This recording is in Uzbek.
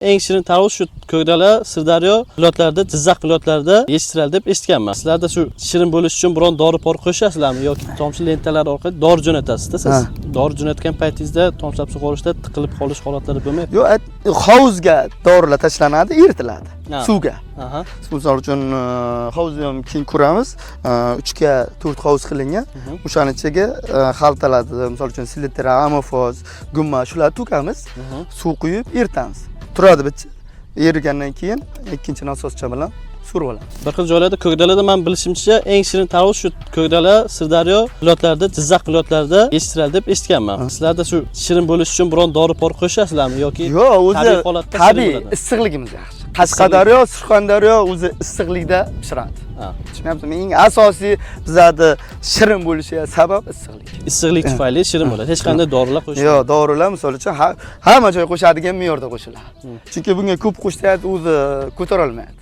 Eng shirin tovush shu Ko'kdala, Sirdaryo viloyatlarida, Jizzax viloyatlarida yetishtiriladi deb eshitganman. Sizlarda shu shirin bo'lish uchun biron dori-por qo'shasizlarmi yoki tomchi lentalar orqali dori jo'natasizda siz? Dori jo'natgan paytingizda tomchilatib sug'orishda tiqilib qolish holatlari bo'lmaydi? Yo'q, hovuzga dorilar tashlanadi, eritiladi suvga. Misol uchun hovuzni ham keyin quramiz. 3 ga 4 hovuz qilingan. O'shaning ichiga xaltalardi, misol uchun silitera, amofoz, gumma shularni to'kamiz. Suv quyib eritamiz. Turadi bitta. Erigandan keyin ikkinchi nasoscha bilan surib olamiz. Bir xil joylarda Ko'kdalada men bilishimcha eng shirin tovush shu Ko'kdala, Sirdaryo viloyatlarida, Jizzax viloyatlarida yetishtiriladi deb eshitganman. Sizlarda shu shirin bo'lish uchun biron dori-por qo'shasizlarmi yoki yo'q, o'zi tabiiy issiqligimiz yaxshi. Qashqadaryo, Surxondaryo o'zi issiqlikda pishiradi. Tushunayapsizmi? Eng asosiy bizlarda shirin bo'lishiga sabab issiqlik. Issiqlik tufayli shirin bo'ladi. Hech qanday dorilar qo'shilmaydi. Yo'q, dorilar misol uchun hamma joy qo'shadigan me'yorda qo'shiladi. Chunki bunga ko'p qo'shsayat o'zi ko'tara olmaydi.